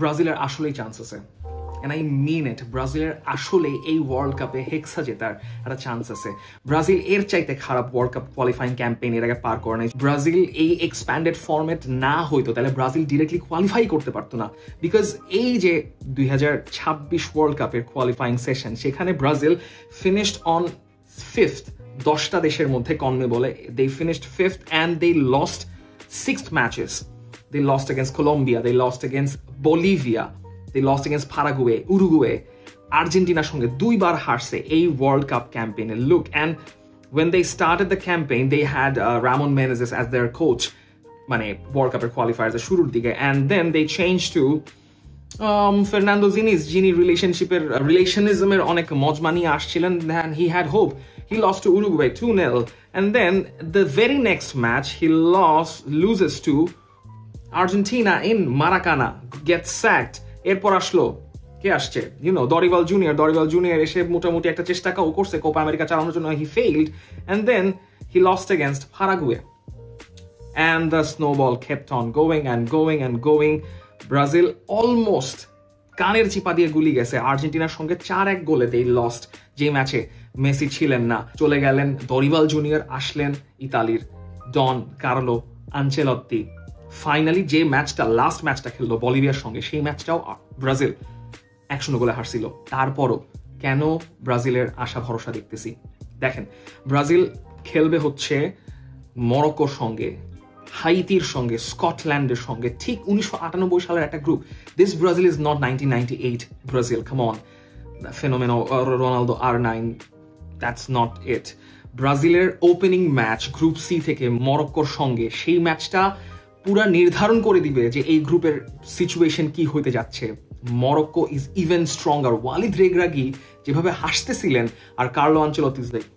ব্রাজিলের আসলেই চান্স আছে, and I mean it, ব্রাজিলের আসলে এই ওয়ার্ল্ড কাপে হেক্সা জেতার একটা চান্স আছে। ব্রাজিল এর চাইতে খারাপ ওয়ার্ল্ড কাপ কোয়ালিফাইং ক্যাম্পেইন এর আগে পার করে নাই। ব্রাজিল এই এক্সপ্যান্ডেড ফরম্যাট না হইতো তাহলে ব্রাজিল ডিরেক্টলি কোয়ালিফাই করতে পারতো না, বিকজ এই যে 2026 ওয়ার্ল্ড কাপের কোয়ালিফাইং সেশন, সেখানে ব্রাজিল ফিনিশড অন 5th, 10টা দেশের মধ্যে কনমে বলে দে finished 5th and they lost 6 matches. They lost against Colombia, they lost against Bolivia, they lost against Paraguay, Uruguay, আর্জেন্টিনার সঙ্গে 2 বার হারছে এই ওয়ার্ল্ড কাপ ক্যাম্পেইনে। Look, and when they started the campaign they had Ramon Menezes as their coach, মানে world কাপের কোয়ালিফায়ার্সের শুরুর দিকে, and then they changed to Fernando Diniz, যিনি রিলেশনিজমের অনেক মজমা নিয়ে আসছিলেন, and he had hope. He lost to Uruguay 2-0, and then the very next match he loses to Argentina in Maracana, gets sacked. এরপর আসলো কে আসছে, দরিভাল জুনিয়র এসে মোটামুটি একটা চেষ্টা করছে কোপা আমেরিকা চালানোর জন্য, he failed, and then he lost against Paraguay, and the snowball kept on going. Brazil almost কানের চিপা দিয়ে গুলি গেছে, আর্জেন্টিনার সঙ্গে 4-1 গোলে they lost, যে ম্যাচে মেসি ছিলেন না। চলে গেলেন দরিভাল জুনিয়র, আসলেন ইতালির ডন কার্লো আনচেলত্তি। ফাইনালি যে ম্যাচটা লাস্ট ম্যাচটা খেললো বলিভিয়ার সঙ্গে, সেই ম্যাচটাও ব্রাজিল 1-0 গোলে হারছিল। তারপরও কেন ব্রাজিলের আশা ভরসা দেখতেছি? দেখেন, ব্রাজিল খেলবে হচ্ছে মরক্কোর সঙ্গে, হাইতির সঙ্গে, স্কটল্যান্ডের সঙ্গে, ঠিক 1998 সালের একটা group. This Brazil is not 1998 Brazil, come on, Fenomeno Ronaldo R9, that's not it. ব্রাজিলের ওপেনিং ম্যাচ গ্রুপ সি থেকে মরক্কোর সঙ্গে, সেই ম্যাচটা পুরা নির্ধারণ করে দিবে যে এই গ্রুপের সিচুয়েশন কি হইতে যাচ্ছে। Morocco is even stronger. Walid Regragui যেভাবে হাসতেছিলেন, আর Carlo Ancelotti is like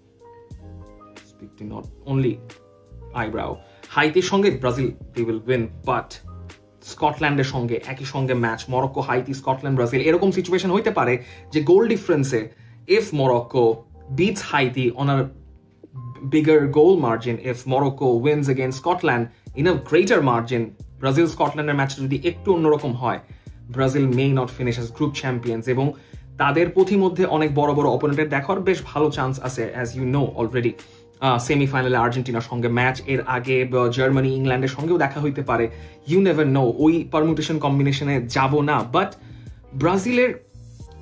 speaking not only eyebrow. হাইতির সঙ্গে Brazil they will win, but স্কটল্যান্ডের সঙ্গে একই সঙ্গে match, Morocco, Haiti, Scotland, Brazil, এরকম সিচুয়েশন হইতে পারে যে গোল ডিফারেন্সে if Morocco beats Haiti on a bigger goal margin, if Morocco wins against Scotland in a greater margin, Brazil Scotland match যদি একটু অন্যরকম হয়, Brazil may not finish as group champions, এবং তাদের পথিমধ্যে অনেক বড় বড় অপোনেন্টের দেখার বেশ ভালো চান্স আছে, as you know already. সেমিফাইনালে আর্জেন্টিনার সঙ্গে ম্যাচ, এর আগে জার্মানি ইংল্যান্ডের সঙ্গেও দেখা হইতে পারে, ইউ নেভার নো। ওই পারমুটেশন কম্বিনেশনে যাব না, বাট ব্রাজিলের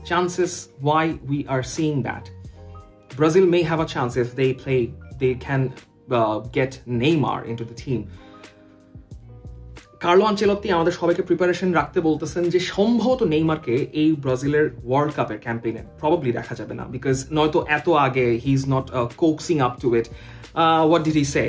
chances, why we are seeing that, Brazil may have a chance if they can get Neymar into the team. Carlo Ancelotti আমাদের সবাইকে প্রিপারেশন রাখতে বলতেছেন যে সম্ভবত নেইমারকে এই ব্রাজিলের ওয়ার্ল্ড কাপের ক্যাম্পেইনে প্রবাবলি দেখা যাবে না, বিকজ নয়তো এত আগে he is not coaxing up to it. What did he say?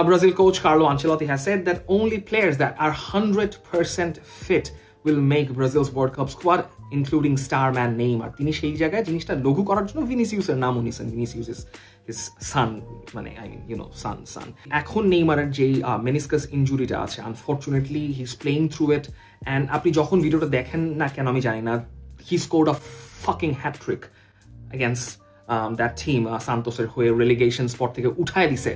Brazil coach Carlo Ancelotti has said that only players that are 100% fit will make Brazil's World Cup squad, including star man Neymar. তিনি সেই জায়গায় জিনিসটা লঘু করার জন্য ভিনিসিউসের নামও নিয়েছেন। Vinicius is his son, মানে I mean, son. এখন নেইমারের যেই মেনিসকাস ইনজুরিটা আছে, unfortunately he is playing through it, and আপনি যখন ভিডিওটা দেখেন না কেন আমি জানি না, he scored a fucking hat-trick against that team, সান্তোসের হয়ে রেলিগেশন স্পট থেকে উঠায় দিছে।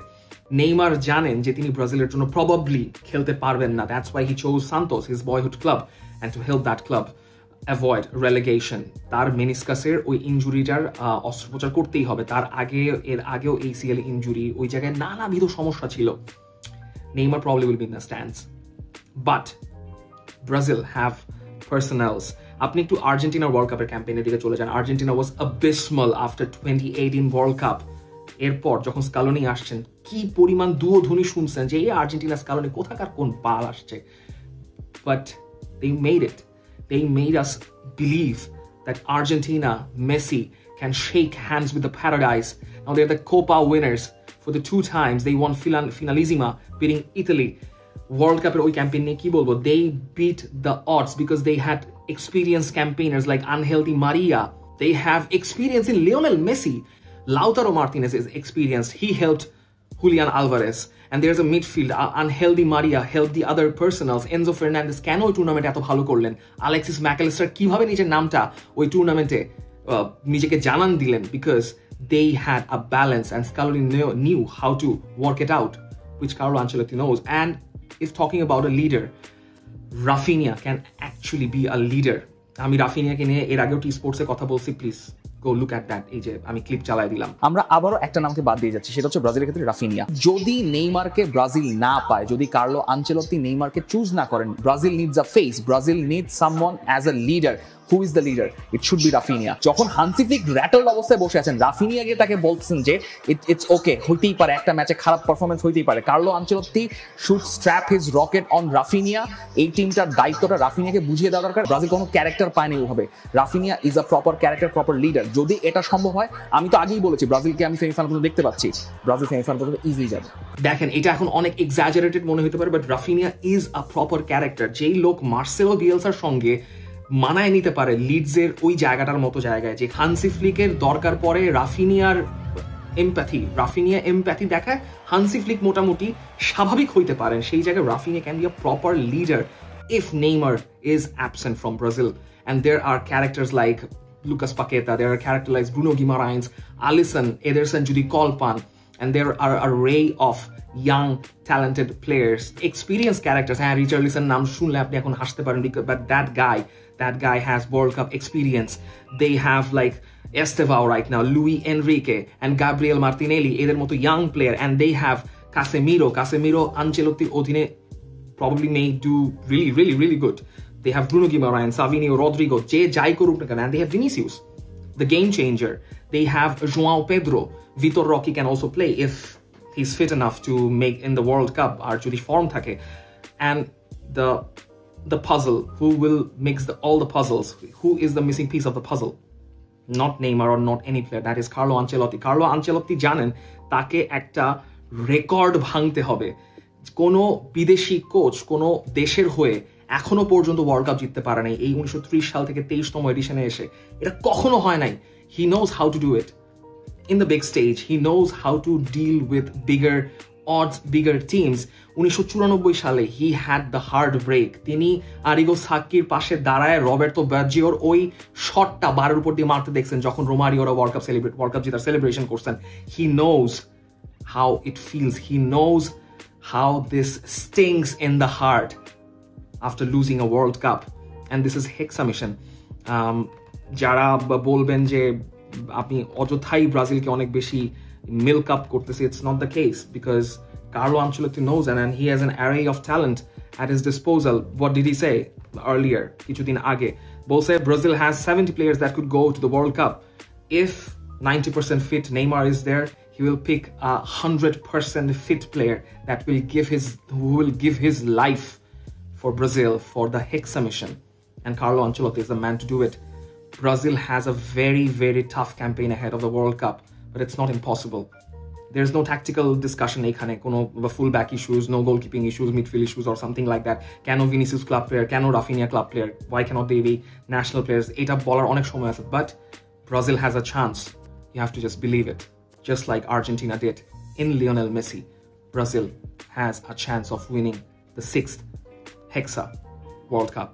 নেইমার জানেন যে তিনি ব্রাজিলের জন্য প্রবাবলি খেলতে পারবেন না, that's why he choose Santos, his boyhood club, and to help that club avoid relegation. তার মেনিসকাসের ওই ইনজুরিটার অস্ত্রোপচার করতেই হবে। এর আগেও ACL ইনজুরি, ওই জায়গায় নানাবিধ সমস্যা ছিল। Neymar probably will be in the stands, but Brazil have personnels. আপনি একটু আর্জেন্টিনার ওয়ার্ল্ড কাপের ক্যাম্পেইনের দিকে চলে যান। আর্জেন্টিনা ওয়াজ অ্যাবিসমাল আফটার 2018 ওয়ার্ল্ড কাপ। এরপর যখন স্কালোনি আসছেন, কি পরিমাণ দুয়োধ্বনি শুনছেন যে এই আর্জেন্টিনা স্কালোনি কোথাকার কোন বাল আসছে, but they made it. They made us believe that Argentina, Messi, can shake hands with the paradise. Now they're the Copa winners for the 2 times. They won Finalissima, beating Italy. World Cup ওই campaign নিয়ে কি বলবো, they beat the odds because they had experienced campaigners like Angel Di Maria. They have experience in Lionel Messi. Lautaro Martinez is experienced. He helped Julian Alvarez. And there's a midfield, Angel Di Maria helped the other personals. Enzo Fernandez কেন ওই টুর্নামেন্টে এত ভালো করলেন, Alexis McAllister কিভাবে নিজের নামটা ওই টুর্নামেন্টে নিজেকে জানান দিলেন, because they had a balance and Scaloni knew how to work it out, which Carlo Ancelotti knows. And if talking about a leader, Rafinha can actually be a leader. আমি রাফিনিয়াকে নিয়ে এর আগেও টি স্পোর্টসে কথা বলছি, please go look at that. এই যে আমি clip চালাই দিলাম। আমরা আবারও একটা নামকে বাদ দিয়ে যাচ্ছি, সেটা হচ্ছে ব্রাজিলের ক্ষেত্রে রাফিনিয়া। যদি নেইমারকে ব্রাজিল না পায়, যদি কার্লো আনচেলত্তি নেইমারকে চুজ না করেন, Brazil needs a face, Brazil needs someone as a leader. Who is the leader? It should be Rafinha. যখন হান্সি ফ্লিক র্যাটলড অবস্থায় বসে আছেন, রাফিনিয়া গিয়ে তাকে বলছেন যে ইটস ওকে, হইতেই পারে, একটা ম্যাচে খারাপ পারফরমেন্স হইতেই পারে। Carlo Ancelotti should strap his rocket on Raphinha. এই টিমটার দায়িত্বটা রাফিনিয়াকে বুঝিয়ে দেওয়া দরকার। ব্রাজিল কোনো ক্যারেক্টার পায়নি ওভাবে। Raphinha is a proper character, proper leader. যদি এটা সম্ভব হয়, আমি তো আগেই বলেছি ব্রাজিলকে আমি সেমিফাইনাল পর্যন্ত দেখতে পাচ্ছি। ব্রাজিল সেমিফাইনাল পর্যন্ত ইজিলি যাবে। দেখেন, এটা এখন অনেক এক্সাজারেটেড মনে হতে পারে, but Raphinha is a proper character. যেই লোক মার্সেলো বিয়েলসার সঙ্গে মানায় নিতে পারে লিডসের ওই জায়গাটার মতো জায়গায়, যে হান্সি ফ্লিকের দরকার পড়ে রাফিনিয়া এমপ্যাথি দেখায়, হান্সি ফ্লিক মোটামুটি স্বাভাবিক হইতে পারেন, সেই জায়গায় Raphinha can be a proper leader if Neymar is absent from Brazil. And there are characters like Lucas Paqueta, there are characters like Bruno Guimarães, Alisson, Ederson, Judy Colpan, and there are an array of young talented players, experienced characters. And Richarlison নাম শুনলে আপনি এখন হাসতে পারেন, but that guy has World Cup experience. They have like Estevao right now, Luis Enrique and Gabriel Martinelli, এদের মতো young player, and they have Casemiro Ancelottiর অধীনে probably may do really good. They have Bruno Guimarães, Savinho, Rodrigo, Jai করুক না কেন, and they have Vinicius, the game changer. They have João Pedro. Vitor Roque can also play if he's fit enough to make in the World Cup, আর যদি form থাকে। And the puzzle, who will mix all the puzzles? Who is the missing piece of the puzzle? Not Neymar or not any player. That is Carlo Ancelotti. Carlo Ancelotti জানেন তাকে একটা record ভাঙতে হবে। কোনো বিদেশি coach কোনো দেশের হয়ে এখনো পর্যন্ত ওয়ার্ল্ড কাপ জিততে পারে নাই। এই 1930 সাল থেকে 23তম এডিশনে এসে এটা কখনো হয় নাই। He knows how to do it in the big stage. He knows how to deal with bigger odds, bigger teams. 1994 সালে he had the hard break. তিনি আরিগো সাক্কির পাশে দাঁড়ায় রবার্তো বাজ্জিওর ওই শটটা বারের উপর দিয়ে মারতে দেখছেন যখন রোমারিওরা ওয়ার্ল্ড কাপ জেতার সেলিব্রেশন করছেন। হি knows how it feels, he knows how this stings in the heart after losing a World Cup, and this is Hexa mission. যারা বলবেন যে আপনি অযথাই ব্রাজিলকে অনেক বেশি মিল্ক আপ করতেছে, it's not the case, because Carlo Ancelotti knows and he has an array of talent at his disposal. What did he say earlier? কিছুদিন আগে বলছে Brazil has 70 players that could go to the World Cup. If 90% fit Neymar is there, he will pick a 100% fit player that will who will give his life for Brazil, for the Hexa mission. And Carlo Ancelotti is the man to do it. Brazil has a very tough campaign ahead of the World Cup, but it's not impossible. There's no tactical discussion ekhane, kono fullback issues, no goalkeeping issues, midfield issues or something like that. Cano Vinicius club player, cano Rafinha club player, why cannot they be national players? Eta baller onek shomoy ache, but Brazil has a chance. You have to just believe it. Just like Argentina did in Lionel Messi, Brazil has a chance of winning the 6th Hexa World Cup.